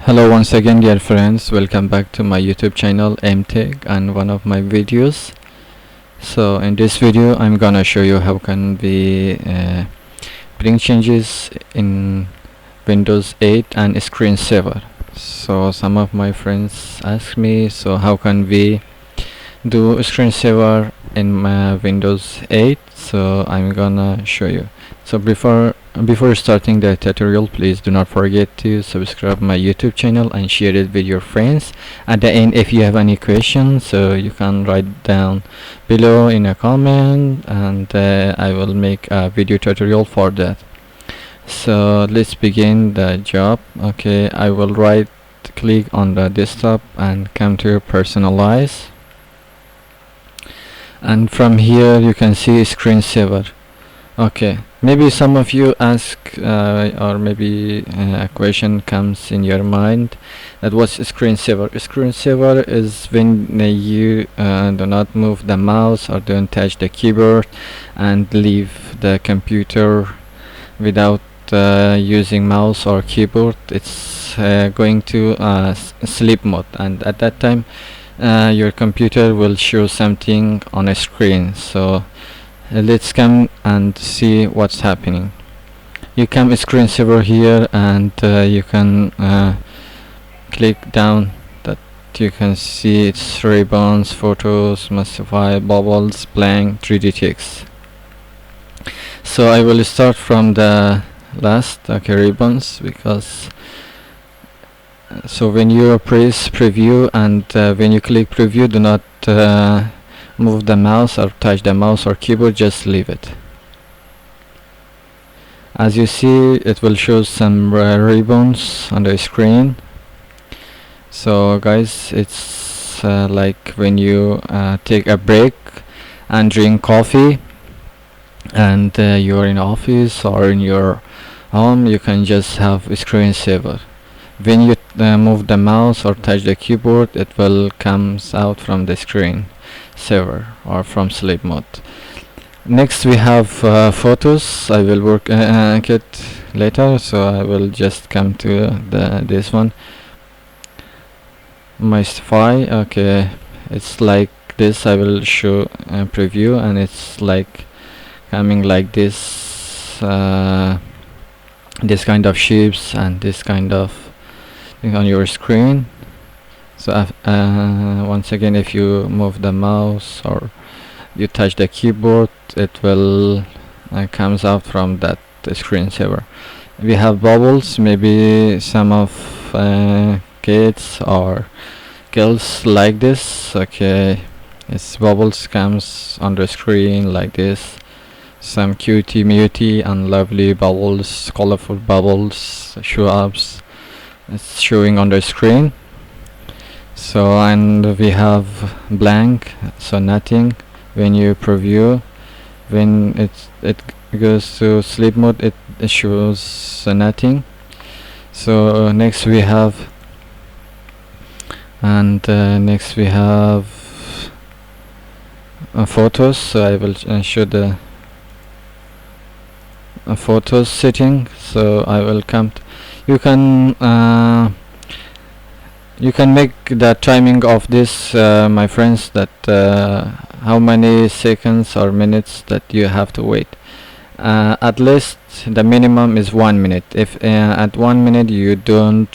Hello once again, dear friends, welcome back to my YouTube channel MTech and one of my videos. So in this video I'm gonna show you how can we bring changes in Windows 8 and screensaver. So some of my friends ask me, so how can we do screensaver in my Windows 8? So I'm gonna show you. So before starting the tutorial, please do not forget to subscribe my YouTube channel and share it with your friends. At the end, if you have any questions, so you can write down below in a comment, and I will make a video tutorial for that. So let's begin the job. Okay, I will right click on the desktop and come to personalize, and from here you can see screensaver. Okay, maybe some of you ask or maybe a question comes in your mind, that what's screensaver? Screensaver is when you do not move the mouse or don't touch the keyboard and leave the computer without using mouse or keyboard. It's going to sleep mode, and at that time your computer will show something on a screen. So let's come and see what's happening. You come screensaver here, and you can click down that you can see it's ribbons, photos, massify, bubbles, blank, 3D text. So I will start from the last. Okay, ribbons, because so when you press preview and when you click preview, do not move the mouse or touch the mouse or keyboard, just leave it. As you see, it will show some ribbons on the screen. So guys, it's like when you take a break and drink coffee, and you're in office or in your home, you can just have a screensaver. When you move the mouse or touch the keyboard, it will comes out from the screen saver or from sleep mode. Next we have photos. I will work it later, so I will just come to this one, massify. Okay, it's like this. I will show a preview, and it's like coming like this, this kind of shapes and this kind of thing on your screen. So once again, if you move the mouse or you touch the keyboard, it will comes out from that screensaver. We have bubbles. Maybe some of kids or girls like this. Okay, its bubbles comes on the screen like this. Some cutie mutie and lovely bubbles, colorful bubbles show up. It's showing on the screen. So, and we have blank, so nothing. When you preview, when it goes to sleep mode, it shows nothing. So next we have, and next we have photos. So I will show the photos setting. So I will come you can make the timing of this, my friends, that how many seconds or minutes that you have to wait. At least the minimum is 1 minute. If at 1 minute you don't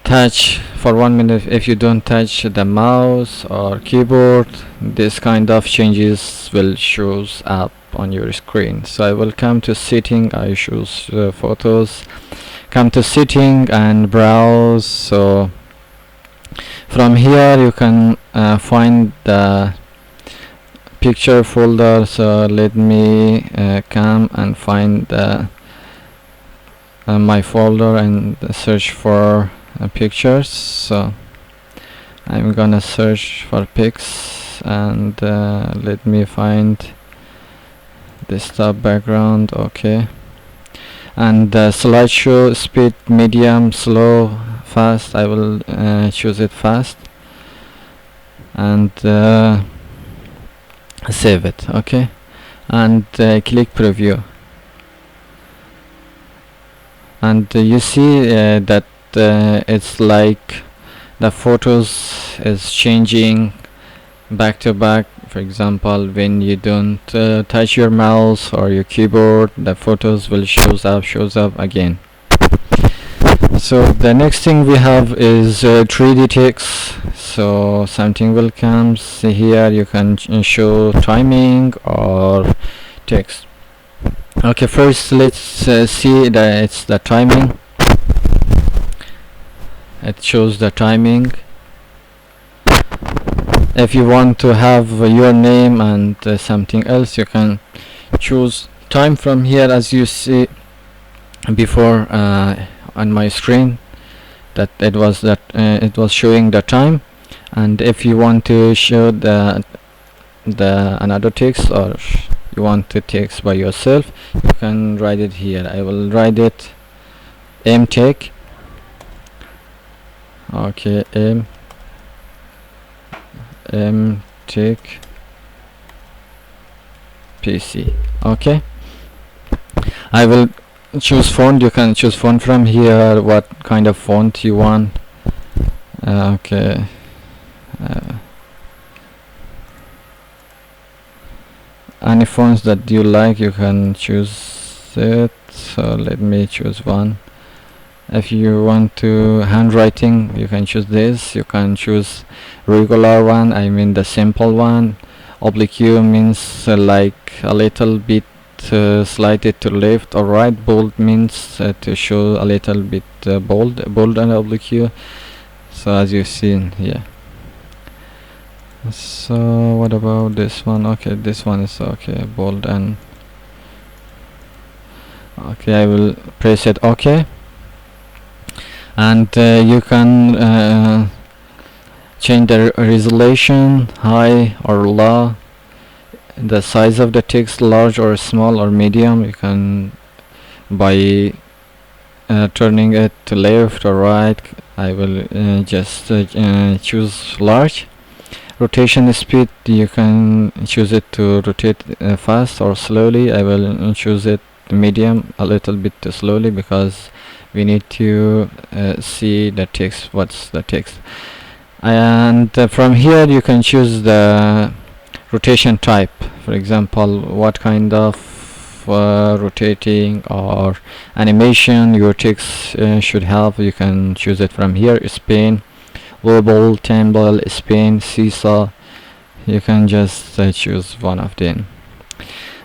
touch for 1 minute, if you don't touch the mouse or keyboard, this kind of changes will shows up on your screen. So I will come to setting. I choose photos, come to setting and browse. So from here you can find the picture folder. So let me come and find my folder and search for pictures. So I'm gonna search for pics, and let me find desktop background. Okay, and slideshow speed, medium, slow, fast. I will choose it fast, and save it. Okay, and click preview. and you see that it's like the photos is changing back to back. For example, when you don't touch your mouse or your keyboard, the photos will shows up again. So the next thing we have is 3D text. So something will come here, you can show timing or text. Okay, first let's see that it's the timing. It shows the timing. If you want to have your name and something else, you can choose time from here, as you see before on my screen that it was showing the time. And if you want to show the another text, or you want to text by yourself, you can write it here. I will write it mtech. Okay, mtech PC. Okay, I will choose font. You can choose font from here, what kind of font you want. Okay, any fonts that you like, you can choose it. So let me choose one. If you want to handwriting, you can choose this. You can choose regular one, I mean the simple one. Oblique means like a little bit slighted to left or right. Bold means to show a little bit bold and oblique. So as you've seen here. So what about this one? Okay, this one is okay, bold and okay. I will press it OK, and you can change the resolution, high or low, the size of the text, large or small or medium. You can by turning it to left or right. I will just choose large. Rotation speed, you can choose it to rotate fast or slowly. I will choose it medium, a little bit slowly, because we need to see the text, what's the text. And from here you can choose the rotation type. For example, what kind of rotating or animation your text should have. You can choose it from here. Spin, wobble, tumble, spin, seesaw. You can just choose one of them.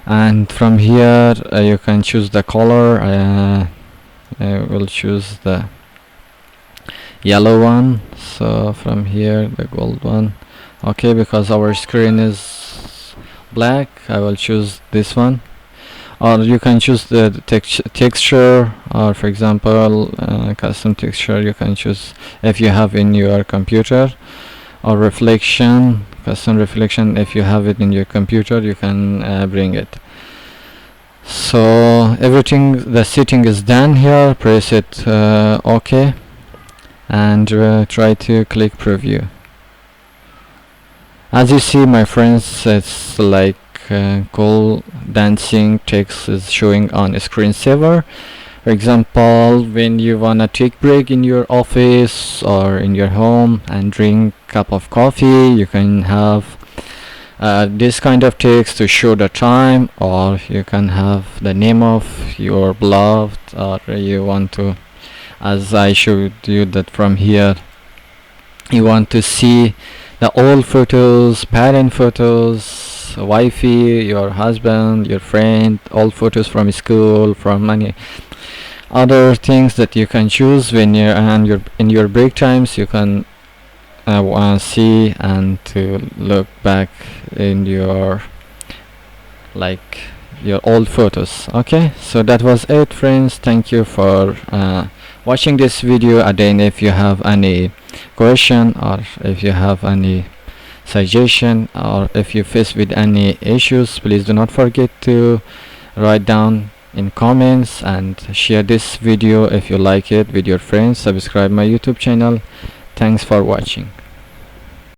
And from here you can choose the color. I will choose the yellow one. So from here the gold one. Okay, because our screen is black, I will choose this one. Or you can choose the texture, or for example custom texture you can choose if you have in your computer, or reflection, custom reflection. If you have it in your computer, you can bring it. So everything, the setting is done here. Press it OK, and try to click preview. As you see, my friends, it's like cool dancing text is showing on a screensaver. For example, when you wanna take break in your office or in your home and drink cup of coffee, you can have this kind of text to show the time, or you can have the name of your beloved, or you want to, as I showed you that from here, you want to see the old photos, parent photos, wifey, your husband, your friend, old photos from school, from many other things that you can choose. When you're in your break times, you can see and to look back in your your old photos. Okay, so that was it, friends. Thank you for watching this video. Again, if you have any question, or if you have any suggestion, or if you face with any issues, please do not forget to write down in comments, and share this video if you like it with your friends. Subscribe my YouTube channel. Thanks for watching.